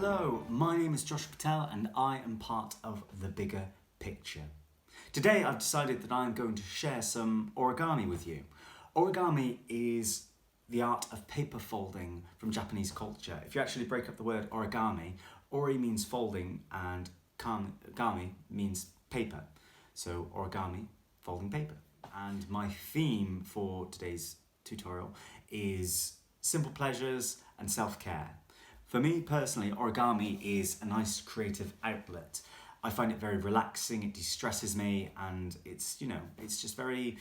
Hello, my name is Josh Patel and I am part of The Bigger Picture. Today I've decided that I'm going to share some origami with you. Origami is the art of paper folding from Japanese culture. If you actually break up the word origami, ori means folding and gami means paper. So origami, folding paper. And my theme for today's tutorial is simple pleasures and self-care. For me personally, origami is a nice creative outlet. I find it very relaxing, it de-stresses me, and it's just very,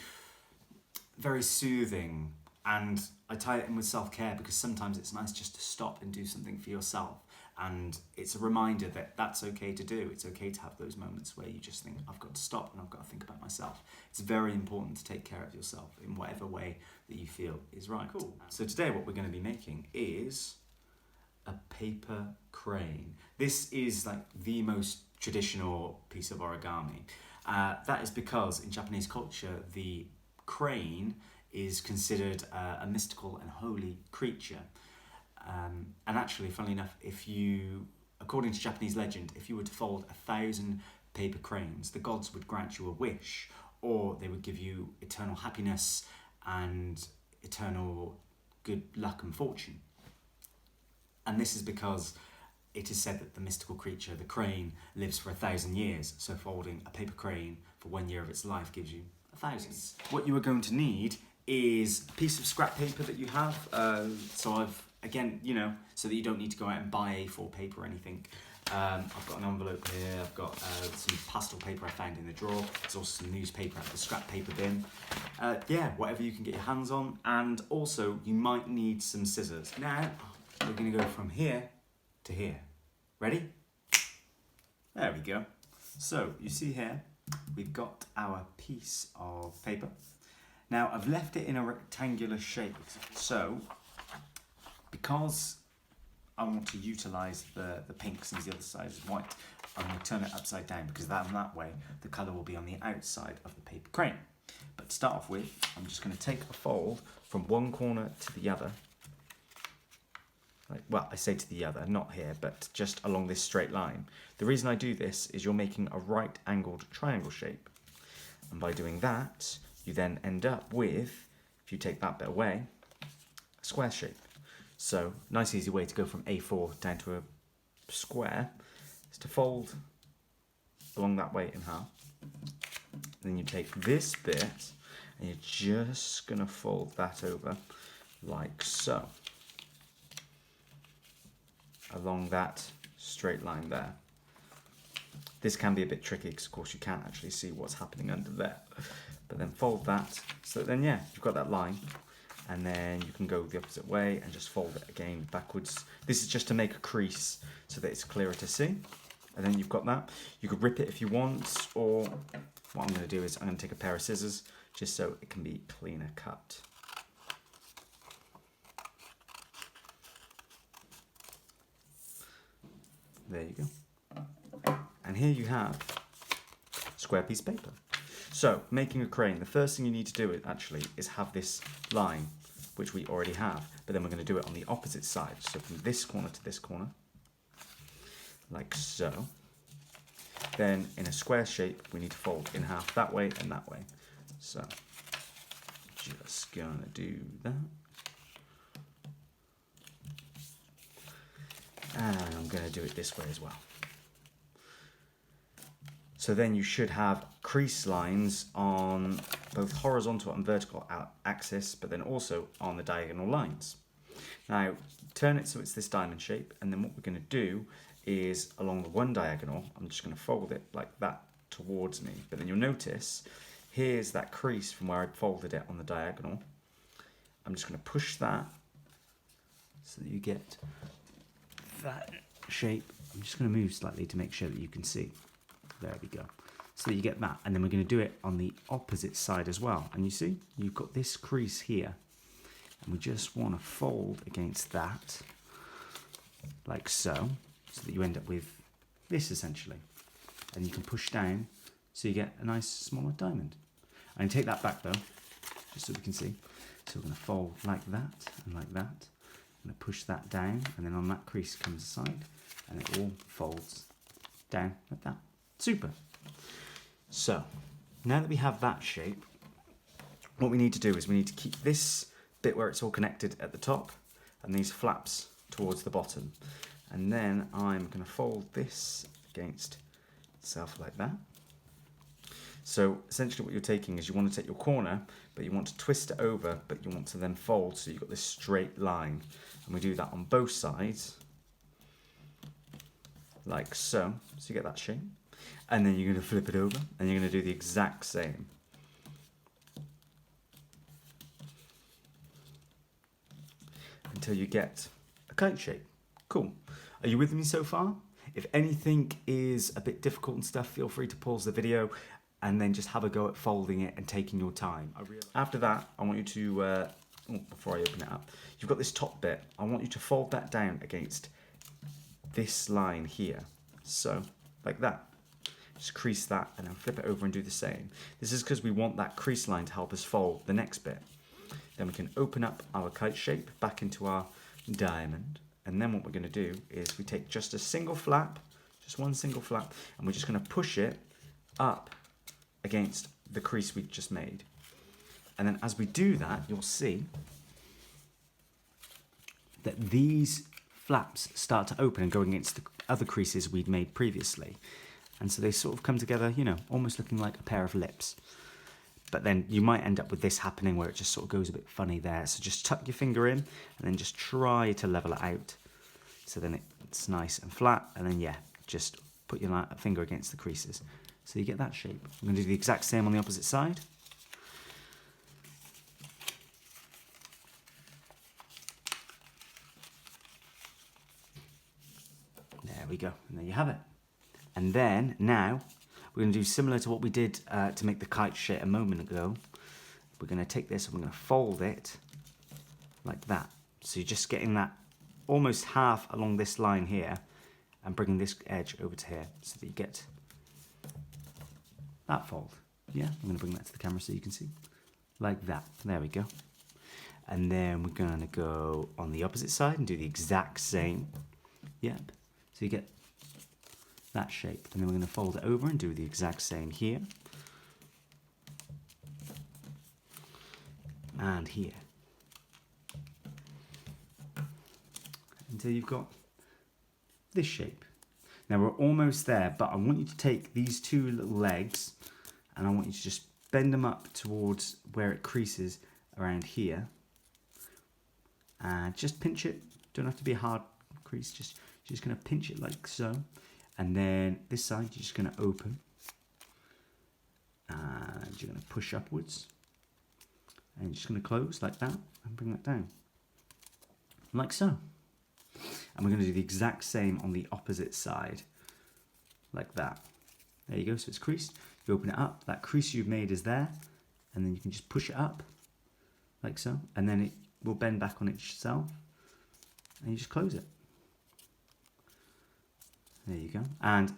very soothing. And I tie it in with self-care because sometimes it's nice just to stop and do something for yourself. And it's a reminder that that's okay to do. It's okay to have those moments where you just think, I've got to stop and I've got to think about myself. It's very important to take care of yourself in whatever way that you feel is right. Cool. So today what we're going to be making is a paper crane. This is like the most traditional piece of origami. That is because in Japanese culture, the crane is considered a mystical and holy creature. And actually, funnily enough, according to Japanese legend, if you were to fold 1,000 paper cranes, the gods would grant you a wish, or they would give you eternal happiness and eternal good luck and fortune. And this is because it is said that the mystical creature, the crane, lives for 1,000 years. So folding a paper crane for 1 year of its life gives you 1,000. What you are going to need is a piece of scrap paper that you have. So I've, again, so that you don't need to go out and buy A4 paper or anything. I've got an envelope here, I've got some pastel paper I found in the drawer. There's also some newspaper at the scrap paper bin. Whatever you can get your hands on. And also, you might need some scissors. Now, we're going to go from here to here. Ready? There we go. So, you see here, we've got our piece of paper. Now, I've left it in a rectangular shape. So, because I want to utilise the pink since the other side is white, I'm going to turn it upside down because that way the colour will be on the outside of the paper crane. But to start off with, I'm just going to take a fold from one corner to the other. I say to the other, not here, but just along this straight line. The reason I do this is you're making a right angled triangle shape. And by doing that, you then end up with, if you take that bit away, a square shape. So, nice easy way to go from A4 down to a square is to fold along that way in half. Then you take this bit and you're just going to fold that over like so. Along that straight line there. This can be a bit tricky because of course you can't actually see what's happening under there. But then fold that, so then you've got that line. And then you can go the opposite way and just fold it again backwards. This is just to make a crease so that it's clearer to see. And then you've got that. You could rip it if you want, or what I'm going to do is I'm going to take a pair of scissors just so it can be cleaner cut. There you go. And here you have a square piece of paper. So, making a crane, the first thing you need to do actually is have this line, which we already have, but then we're going to do it on the opposite side. So from this corner to this corner, like so. Then in a square shape, we need to fold in half that way and that way. So, just going to do that. And I'm going to do it this way as well. So then you should have crease lines on both horizontal and vertical axis, but then also on the diagonal lines. Now, turn it so it's this diamond shape, and then what we're going to do is along the one diagonal, I'm just going to fold it like that towards me. But then you'll notice, here's that crease from where I folded it on the diagonal. I'm just going to push that so that you get that shape. I'm just going to move slightly to make sure that you can see. There we go. So that you get that. And then we're going to do it on the opposite side as well. And you see, you've got this crease here. And we just want to fold against that, like so that you end up with this essentially. And you can push down so you get a nice smaller diamond. And take that back though, just so we can see. So we're going to fold like that and like that. I'm going to push that down, and then on that crease comes aside, and it all folds down like that. Super. So, now that we have that shape, what we need to do is we need to keep this bit where it's all connected at the top, and these flaps towards the bottom. And then I'm going to fold this against itself like that. So essentially what you're taking is you want to take your corner, but you want to twist it over, but you want to then fold so you've got this straight line. And we do that on both sides, like so. So you get that shape. And then you're going to flip it over, and you're going to do the exact same. Until you get a kite shape. Cool. Are you with me so far? If anything is a bit difficult and stuff, feel free to pause the video and then just have a go at folding it and taking your time. After that, I want you to, before I open it up, you've got this top bit. I want you to fold that down against this line here. So, like that. Just crease that and then flip it over and do the same. This is because we want that crease line to help us fold the next bit. Then we can open up our kite shape back into our diamond. And then what we're going to do is we take just a single flap, just one single flap, and we're just going to push it up against the crease we just made. And then as we do that, you'll see that these flaps start to open and go against the other creases we'd made previously. And so they sort of come together, you know, almost looking like a pair of lips. But then you might end up with this happening where it just sort of goes a bit funny there. So just tuck your finger in and then just try to level it out. So then it's nice and flat. And then, yeah, just put your finger against the creases. So you get that shape. I'm going to do the exact same on the opposite side. There we go. And there you have it. And then now we're going to do similar to what we did to make the kite shape a moment ago. We're going to take this and we're going to fold it like that. So you're just getting that almost half along this line here and bringing this edge over to here so that you get that fold. Yeah, I'm going to bring that to the camera so you can see. Like that. There we go. And then we're going to go on the opposite side and do the exact same. Yep. So you get that shape. And then we're going to fold it over and do the exact same here. And here. Until you've got this shape. Now we're almost there, but I want you to take these two little legs and I want you to just bend them up towards where it creases around here. And just pinch it. Don't have to be a hard crease, you're just going to pinch it like so. And then this side you're just going to open. And you're going to push upwards. And you're just going to close like that and bring that down. Like so. And we're going to do the exact same on the opposite side. Like that. There you go, so it's creased. You open it up, that crease you've made is there. And then you can just push it up. Like so. And then it will bend back on itself. And you just close it. There you go. And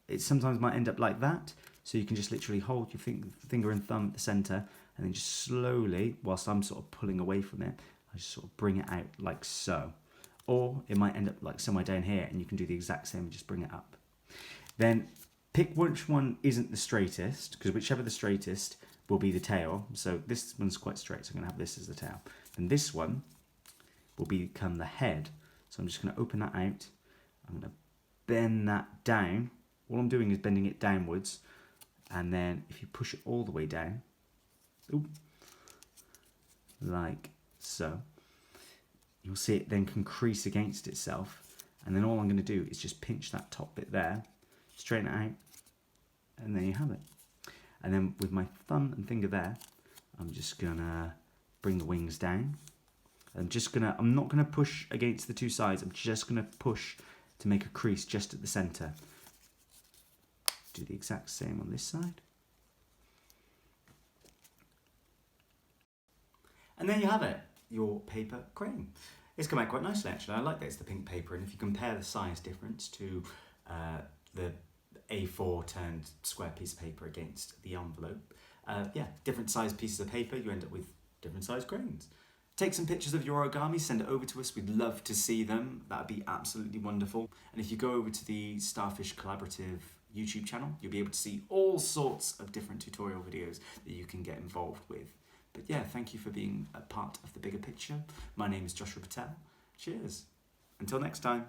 it sometimes might end up like that. So you can just literally hold your finger and thumb at the center. And then just slowly, whilst I'm sort of pulling away from it, I just sort of bring it out like so. Or it might end up like somewhere down here and you can do the exact same and just bring it up. Then pick which one isn't the straightest, because whichever the straightest will be the tail. So this one's quite straight, so I'm going to have this as the tail. And this one will become the head. So I'm just going to open that out. I'm going to bend that down. All I'm doing is bending it downwards. And then if you push it all the way down, like so, you'll see it then can crease against itself. And then all I'm going to do is just pinch that top bit there, straighten it out, and there you have it. And then with my thumb and finger there, I'm just going to bring the wings down. I'm not going to push against the two sides, I'm just going to push to make a crease just at the center. Do the exact same on this side. And there you have it, your paper crane. It's come out quite nicely actually. I like that it's the pink paper, and if you compare the size difference to the A4 turned square piece of paper against the envelope, yeah, different size pieces of paper, you end up with different size cranes. Take some pictures of your origami, send it over to us. We'd love to see them. That'd be absolutely wonderful. And if you go over to the Starfish Collaborative YouTube channel, you'll be able to see all sorts of different tutorial videos that you can get involved with. But yeah, thank you for being a part of the bigger picture. My name is Joshua Patel. Cheers. Until next time.